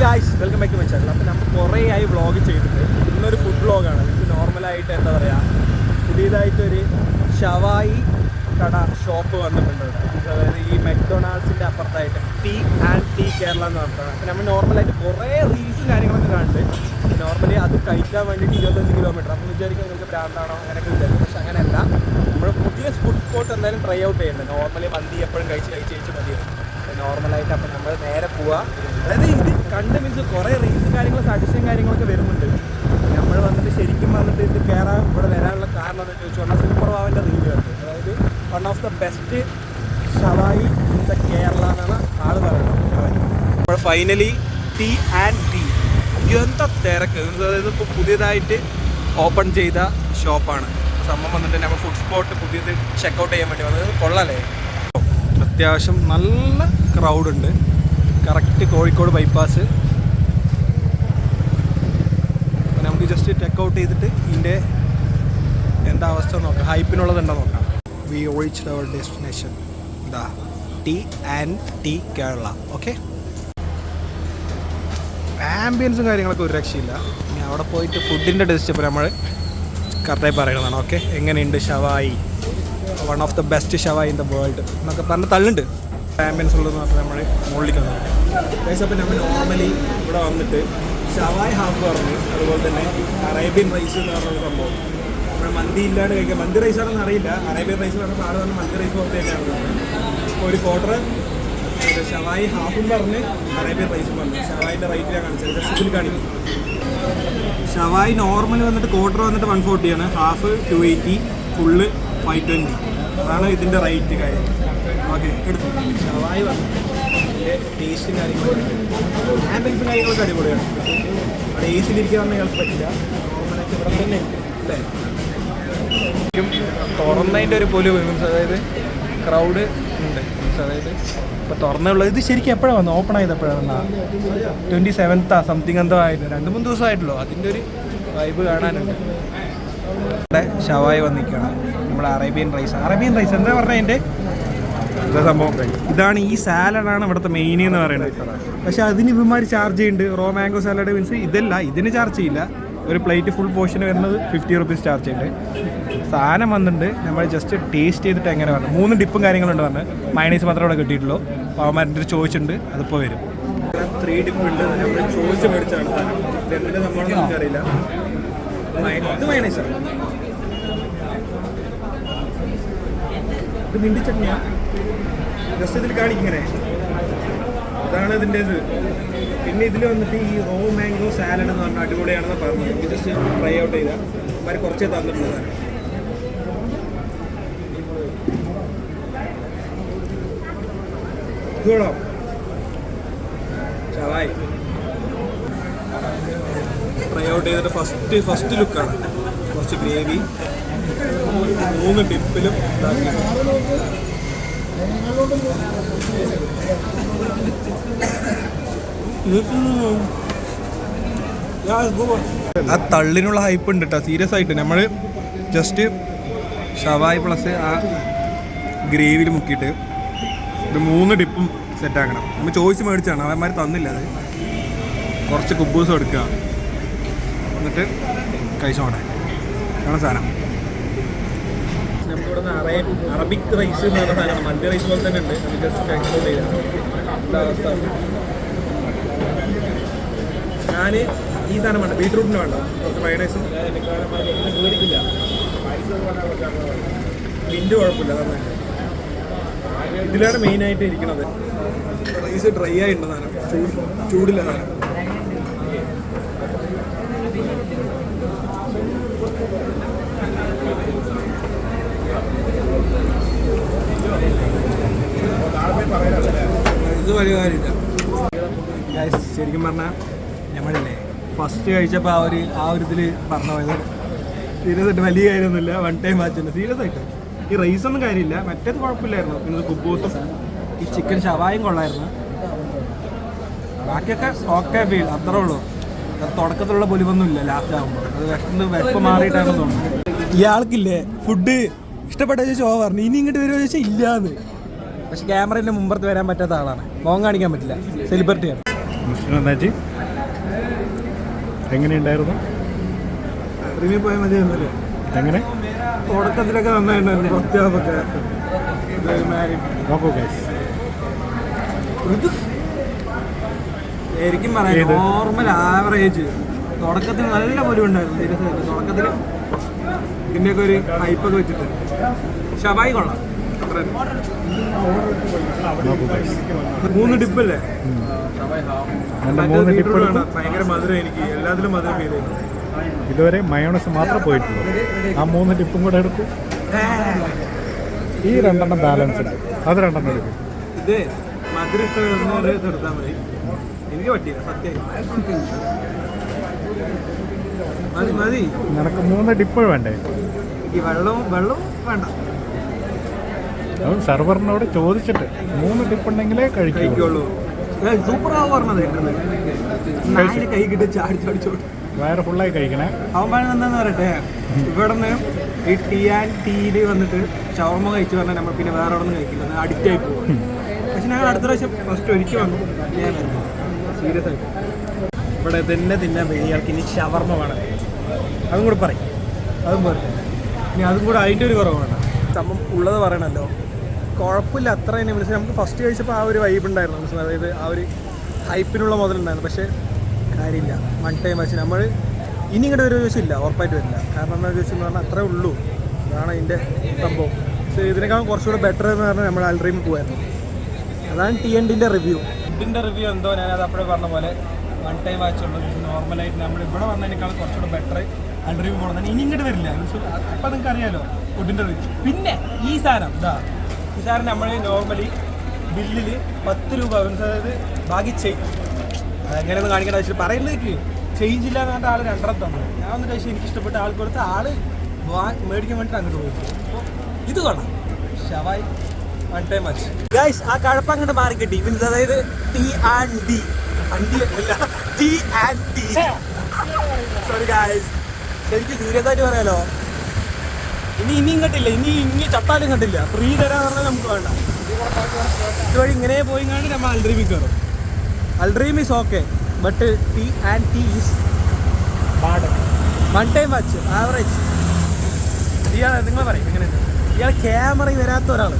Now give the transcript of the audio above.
Guys, welcome back to my channel. അപ്പോൾ നമ്മൾ കുറേ ആയി വ്ളോഗ് ചെയ്തിട്ട് ഇന്നൊരു ഫുഡ് വ്ളോഗാണ്. ഇത് നോർമലായിട്ട് എന്താ പറയുക, പുതിയതായിട്ടൊരു ഷവായി കട ഷോപ്പ് വന്നിട്ടുണ്ട്. അതായത് ഈ മെക്ഡൊണാൾഡ്സിൻ്റെ അപ്പുറത്തായിട്ട് ടി കേരള എന്ന് പറഞ്ഞിട്ടാണ്. അപ്പോൾ നമ്മൾ നോർമലായിട്ട് കുറേ റീൽസും കാര്യങ്ങളൊക്കെ കണ്ടിട്ട് നോർമലി അത് കഴിക്കാൻ വേണ്ടിയിട്ട് 25 കിലോമീറ്റർ. അപ്പോൾ വിചാരിക്കും നിങ്ങൾക്ക് ബ്രാൻഡാണോ അങ്ങനെയൊക്കെ വിചാരിക്കും. പക്ഷെ അങ്ങനെയല്ല, നമ്മൾ പുതിയ ഫുഡ് സ്പോട്ട് എന്തായാലും ട്രൈ ഔട്ട് ചെയ്യുന്നുണ്ട്. നോർമലി മന്തി എപ്പോഴും കഴിച്ച് മതിയാണ് നോർമലായിട്ട്. അപ്പോൾ നമ്മൾ നേരെ പോവുക. അതായത് ഇത് കണ്ട് മീൻസ് കുറേ റീൽസും കാര്യങ്ങളും സജഷൻ കാര്യങ്ങളൊക്കെ വരുന്നുണ്ട്. നമ്മൾ വന്നിട്ട് ശരിക്കും വന്നിട്ട് ഇത് കയറാൻ ഇവിടെ വരാനുള്ള കാരണം എന്ന് ചോദിച്ചാൽ സൂപ്പർ വാവിൻ്റെ റിവ്യൂ ഉണ്ട്. അതായത് വൺ ഓഫ് ദ ബെസ്റ്റ് ഷവായി ഇൻ ദ കേരള എന്നാണ് ആൾ പറയുന്നത്. നമ്മൾ ഫൈനലി ടി എന്താ തിരക്ക്. അതായത് ഇപ്പോൾ പുതിയതായിട്ട് ഓപ്പൺ ചെയ്ത ഷോപ്പാണ്. സംഭവം വന്നിട്ട് നമ്മൾ ഫുഡ് സ്പോട്ട് പുതിയത് ചെക്കൗട്ട് ചെയ്യാൻ വേണ്ടി വന്നത്. കൊള്ളാലേ, അത്യാവശ്യം നല്ല ക്രൗഡുണ്ട്. Correct Kozhikode bypass. നമുക്ക് ജസ്റ്റ് ചെക്കൗട്ട് ചെയ്തിട്ട് ഇതിൻ്റെ എന്താ അവസ്ഥ നോക്കാം, ഹൈപ്പിനുള്ളതുണ്ടോ നോക്കാം. വി റീച്ച്ഡ് അവർ ഡെസ്റ്റിനേഷൻ ദാ ടി കേരള. ഓക്കെ, ആംബിയൻസും കാര്യങ്ങളൊക്കെ ഒരു രക്ഷയില്ല. ഇനി അവിടെ പോയിട്ട് ഫുഡിൻ്റെ ടേസ്റ്റ് ഇപ്പോൾ നമ്മൾ കറക്റ്റായി പറയുന്നതാണ്. ഓക്കെ, എങ്ങനെയുണ്ട് ഷവായി, വൺ ഓഫ് ദ ബെസ്റ്റ് ഷവായി ഇൻ ദ വേൾഡ് എന്നൊക്കെ പറഞ്ഞ് തള്ളുണ്ട്. ആംബിയൻസ് ഉള്ളതെന്ന് പറഞ്ഞാൽ നമ്മൾ മുകളിലേക്ക് വന്നിട്ടുണ്ട്. അപ്പോൾ നമ്മൾ നോർമലി ഇവിടെ വന്നിട്ട് ഷവായി ഹാഫ് പറഞ്ഞു, അതുപോലെ തന്നെ അറേബ്യൻ റൈസ് എന്ന് പറഞ്ഞൊരു സംഭവം. നമ്മൾ മന്തി ഇല്ലാണ്ട് കഴിക്കാം. മന്തി റൈസാണെന്ന് അറിയില്ല, അറേബ്യൻ റൈസ് പറഞ്ഞപ്പോൾ ആൾ പറഞ്ഞ് മന്തി റൈസ് പോലത്തെ തന്നെയാണ്. അപ്പോൾ ഒരു ക്വാർട്ടർ ഷവായി ഹാഫും പറഞ്ഞ് അറേബ്യൻ റൈസും പറഞ്ഞു. ഷവായിൻ്റെ റേറ്റ് ഞാൻ കാണിച്ചത് ജസ്റ്റ് കാണിക്കും. ഷവായി നോർമൽ വന്നിട്ട് ക്വാർട്ടർ വന്നിട്ട് 140 ആണ്, ഹാഫ് 280, ഫുള്ള് 520. അതാണ് ഇതിൻ്റെ റേറ്റ് കാര്യം. ഓക്കെ, എടുത്തു. ഷവായി വന്നിട്ട് ഇതിൻ്റെ ടേസ്റ്റും കാര്യങ്ങളൊക്കെ ആംബിയൻസും കാര്യങ്ങളൊക്കെ അടിപൊളിയാണ്. അവിടെ എ സിയിലിരിക്കാനൊന്നും ഞങ്ങൾക്ക് പറ്റില്ല. നോർമലായിട്ട് ഇവിടെ തന്നെ അല്ലേ തുറന്നതിൻ്റെ ഒരു പൊലി മീൻസ്, അതായത് ക്രൗഡ് ഉണ്ട് മീൻസ്. അതായത് ഇപ്പോൾ തുറന്നുള്ളത് ഇത് ശരിക്കും എപ്പോഴാണ് വന്നത്, ഓപ്പൺ ആയത് എപ്പോഴാണ്? 27th സംതിങ് എന്തോ ആയിട്ട് 2-3 ദിവസമായിട്ടുള്ളൂ. അതിൻ്റെ ഒരു വൈബ് കാണാനുണ്ട്. ഇവിടെ ഷവായി വന്നിരിക്കുകയാണ്. നമ്മുടെ അറേബ്യൻ റൈസ് എന്താ പറഞ്ഞാൽ അതിൻ്റെ എന്താ സംഭവം. ഇതാണ് ഈ സാലഡാണ് ഇവിടുത്തെ മെയിൻ എന്ന് പറയുന്നത്. പക്ഷേ അതിന് ഇവന്മാർ ചാർജ് ചെയ്യുന്നുണ്ട്. റോ മാംഗോ സാലഡ് മീൻസ് ഇതല്ല, ഇതിന് ചാർജ് ചെയ്യില്ല. ഒരു പ്ലേറ്റ് ഫുൾ പോർഷന് വരുന്നത് 50 rupees ചാർജ് ചെയ്യുന്നുണ്ട്. സാധനം വന്നിട്ടുണ്ട്. നമ്മൾ ജസ്റ്റ് ടേസ്റ്റ് ചെയ്തിട്ട് എങ്ങനെ പറഞ്ഞു. 3 ഡിപ്പും കാര്യങ്ങളുണ്ട് പറഞ്ഞ്. മയണൈസ് മാത്രമേ ഇവിടെ കിട്ടിയിട്ടുള്ളൂ. പാവന്മാരുടെ ചോദിച്ചിട്ടുണ്ട്, അതിപ്പോൾ വരും. 3 ഡിപ്പ് ഉണ്ട്. നമ്മൾ ചോദിച്ച് മേടിച്ചാണ് സാധനം. എന്തിൻ്റെ നമ്മളൊന്നും നമുക്കറിയില്ല. ഇത് മയണൈസാണ്, ഇത് മിണ്ടി ചട്നിയാണ്. ജസ്റ്റ് ഇതിൽ കാണിക്കിങ്ങനെ ഇതാണ് ഇതിൻ്റെ ഇത്. പിന്നെ ഇതിൽ വന്നിട്ട് ഈ റോ മാംഗോ സാലഡ് എന്ന് പറഞ്ഞാൽ അടിപൊളിയാണെന്ന് പറഞ്ഞു. എനിക്ക് ജസ്റ്റ് ട്രൈ ഔട്ട് ചെയ്താൽ അവർ കുറച്ചേ തന്നിട്ടുണ്ട് സാധനം. ഇതോടോ ഷവായി ട്രൈ ഔട്ട് ചെയ്തിട്ട് ഫസ്റ്റ് ലുക്കാണ്. കുറച്ച് ഗ്രേവി 3 ഡിപ്പിലും ഇതാക്കി. ആ തള്ളിനുള്ള ഹൈപ്പ് ഉണ്ട് കേട്ടോ, സീരിയസ് ആയിട്ട്. നമ്മൾ ജസ്റ്റ് ഷവായി പ്ലസ് ആ ഗ്രേവിയിൽ മുക്കിയിട്ട് ഇത് 3 ഡിപ്പും സെറ്റാക്കണം. നമ്മൾ ചോദിച്ച് മേടിച്ചാണ്, അവന്മാർ തന്നില്ല. അത് കുറച്ച് കുബൂസ് എടുക്കുക, എന്നിട്ട് കഴിച്ചോട്ടെ ആണ് സാധനം. നമുക്കിവിടെ നിന്ന് അറബിക് റൈസ് എന്ന് പറഞ്ഞ സാധനമാണ്. മന്തി റൈസ് പോലെ തന്നെ ഉണ്ട്. അത് ജസ്റ്റ് എക്സ്പ്ലോർ ചെയ്താൽ ഞാൻ ഈ സാധനം വേണ്ട, ബീട്രൂട്ടിന് വേണ്ട, കുറച്ച് മയണൈസും മേടിക്കില്ല. മിൻറ്റ് കുഴപ്പമില്ല, തന്നെ ഇതിലാണ് മെയിനായിട്ട് ഇരിക്കുന്നത്. റൈസ് ഡ്രൈ ആയിട്ടുണ്ട് സാധനം, ചൂടില്ല സാധനം. ഇത് വലിയ കാര്യമില്ല. ശരിക്കും പറഞ്ഞാൽ നമ്മളല്ലേ ഫസ്റ്റ് കഴിച്ചപ്പോൾ ആ ഒരു ഇതിൽ പറഞ്ഞു പോയത്. സീരിയസ് ആയിട്ട് വലിയ കാര്യമൊന്നുമില്ല, 1 ടൈം വാച്ച്. സീരിയസ് ആയിട്ട് ഈ റൈസൊന്നും കാര്യമില്ല, മറ്റേത് കുഴപ്പമില്ലായിരുന്നു. പിന്നെ കുബൂസും ഈ ചിക്കൻ ഷവായും കൊള്ളായിരുന്നു. ബാക്കിയൊക്കെ ഓക്കെ ഫീൽ, അത്രേ ഉള്ളൂ. തുടക്കത്തിലുള്ള പൊലിവൊന്നുമില്ല. ലാസ്റ്റ് ആകുമ്പോൾ അത് വെപ്പ് മാറിയിട്ടാണെന്ന് തോന്നുന്നു. ഇയാൾക്കില്ലേ ഫുഡ് ഇഷ്ടപ്പെട്ട ചോദിച്ചാൽ പറഞ്ഞു, ഇനി ഇങ്ങോട്ട് വരുമോ ചോദിച്ചാൽ ഇല്ലാന്ന്. പക്ഷെ ക്യാമറേൻ്റെ മുമ്പത്ത് വരാൻ പറ്റാത്ത ആളാണ്, മോൻ കാണിക്കാൻ പറ്റില്ല, സെലിബ്രിറ്റിയാണ്. മിസ്റ്റർ അണ്ണാച്ചി എങ്ങനെയുണ്ടായിരുന്നു? റിവ്യൂ പോയാൽ മതിയായിരുന്നല്ലേ? എങ്ങനെ തുടക്കത്തിലൊക്കെ നന്നായിട്ടുണ്ടായിരുന്നു. പ്രത്യേകമൊക്കെ നോക്കൂ ഗൈസ്. ഇത് ശരിക്കും പറയാം നോർമൽ ആവറേജ്. തുടക്കത്തിൽ നല്ല പോലും ഉണ്ടായിരുന്നു. സീരിയസ് ആയിട്ട് തുടക്കത്തിൽ ഇതിൻ്റെയൊക്കെ ഒരു ഹൈപ്പൊക്കെ വെച്ചിട്ട് ഷവായി കൊള്ളാം. നോക്കൂ ഗൈസ്. 3 ഡിപ്പല്ലേ? ഭയങ്കര മധുരം. എനിക്ക് എല്ലാത്തിലും മധുരം ഫീൽ ചെയ്യുന്നു. ഇതുവരെ മയോണസ് മാത്രം പോയിട്ടുള്ളൂ. ആ 3 ടിപ്പും കൂടെ എടുക്കും. ഈ 2 ബാലൻസ് ഉണ്ട്. അത് 2 എടുക്കും. ഇത് മധുരം ഇഷ്ടപ്പെടുന്നവരെ എടുത്താൽ മതി. എനിക്ക് പറ്റിയില്ല സത്യം. മതി മതി. നിനക്ക് 3 ടിപ്പ് വേണ്ടേ? ഈ വെള്ളവും വേണ്ട. അതും സെർവറിനോട് ചോദിച്ചിട്ട് 3 ടിപ്പ് ഉണ്ടെങ്കിലേ കഴിക്കുള്ളൂ. സൂപ്പറാണ് പറഞ്ഞത്. കൈ കിട്ടി ചാടിച്ചോടിച്ചോടി വയറ് ഫുള്ളായി കഴിക്കണേ. അവൻ പറയുന്നത് എന്താന്ന് പറയട്ടെ, ഇവിടെ നിന്ന് ഈ T&Tയിൽ വന്നിട്ട് ഷവർമ കഴിച്ചു പറഞ്ഞാൽ നമ്മൾ പിന്നെ വേറെ അവിടെ നിന്ന് കഴിക്കില്ല, അഡിക്റ്റ് ആയി പോകും. പക്ഷെ ഞങ്ങൾ അടുത്ത പ്രാവശ്യം ഫസ്റ്റ് ഒരിക്കൽ വന്നു ഞാൻ വരുന്നു സീരിയസ് ആയിട്ട്. ഇവിടെ തന്നെ തിന്നാൻ ഇയാൾക്ക് ഇനി ഷവർമ വേണം. അതും കൂടെ പറയും. അതും പറയും. ഇനി അതും കൂടെ അതിൻ്റെ ഒരു കുറവാണ്. സംഭവം ഉള്ളത് പറയണമല്ലോ. കുഴപ്പമില്ല അത്ര തന്നെ. വിളിച്ചാൽ നമുക്ക് ഫസ്റ്റ് കഴിച്ചപ്പോൾ ആ ഒരു വൈബ് ഉണ്ടായിരുന്നു. മനസ്സിലായി, അതായത് ആ ഒരു ഹൈപ്പിനുള്ള മുതലുണ്ടായിരുന്നു. പക്ഷേ കാര്യമില്ല. 1 ടൈം വെച്ച് നമ്മൾ ഇനി ഇങ്ങോട്ട് ഒരു ദിവസമില്ല, ഉറപ്പായിട്ട് വരില്ല. കാരണം എന്താ ചോദിച്ചെന്ന് പറഞ്ഞാൽ അത്രേ ഉള്ളൂ. അതാണ് അതിൻ്റെ സംഭവം. പക്ഷേ ഇതിനേക്കാളും കുറച്ചുകൂടെ ബെറ്റർ എന്ന് പറഞ്ഞാൽ നമ്മൾ അൽഡ്രീമിൽ പോകുമായിരുന്നു. അതാണ് T&Tൻ്റെ റിവ്യൂ. ഫുഡിൻ്റെ റിവ്യൂ എന്തോ ഞാനത് അപ്പോഴേ പറഞ്ഞ പോലെ 1 ടൈം വാച്ചുള്ളൂ. നോർമലായിട്ട് നമ്മൾ ഇവിടെ വന്നതിനേക്കാളും കുറച്ചുകൂടെ ബെറ്റർ അൽഡ്രീമിൽ പോകണം. ഇനി ഇങ്ങോട്ട് വരില്ല. അപ്പം നിങ്ങൾക്ക് അറിയാമല്ലോ ഫുഡിൻ്റെ റിവ്യൂ. പിന്നെ ഈ സാധനം ഈ സാധനം നമ്മൾ നോർമലി ബില്ലിൽ 10 രൂപ, അതായത് ബാക്കി എങ്ങനെയൊന്നും കാണിക്കേണ്ട ആവശ്യം പറയുന്നേക്ക് ചേഞ്ച് ഇല്ല എന്ന് പറഞ്ഞാൽ ആൾ 2 തന്നു. ഞാൻ ഒന്ന് കഴിച്ചു, എനിക്ക് ഇഷ്ടപ്പെട്ട ആൾക്ക് കൊടുത്ത് ആൾ മേടിക്കാൻ വേണ്ടിയിട്ട് അങ്ങോട്ട് പോയി. അപ്പോൾ ഇത് കൊള്ളാം. ഷവായി 1 ടൈം വാച്ച് ഗൈസ്. ആ കഴപ്പം അങ്ങോട്ട് മാറി കിട്ടി. മീൻസ് അതായത് T&D സോറി ഗൈസ്. ശരിക്കും സീരിയസ് ആയിട്ട് പറയാലോ, ഇനി ഇങ്ങോട്ടില്ല. ഇനി ചത്താലും കണ്ടില്ല. ഫ്രീ തരാന്ന് പറഞ്ഞാൽ നമുക്ക് വേണ്ട. ഇതുവഴി ഇങ്ങനെ പോയി കണ്ട് നമ്മൾ അൽഡ്രീമിൽ കയറും. Al Dream is okay, but T&T is bad. 1 time watch average. നിങ്ങൾ പറയും എങ്ങനെയുണ്ട്? ഇയാൾ ക്യാമറയിൽ വരാത്ത ഒരാൾ.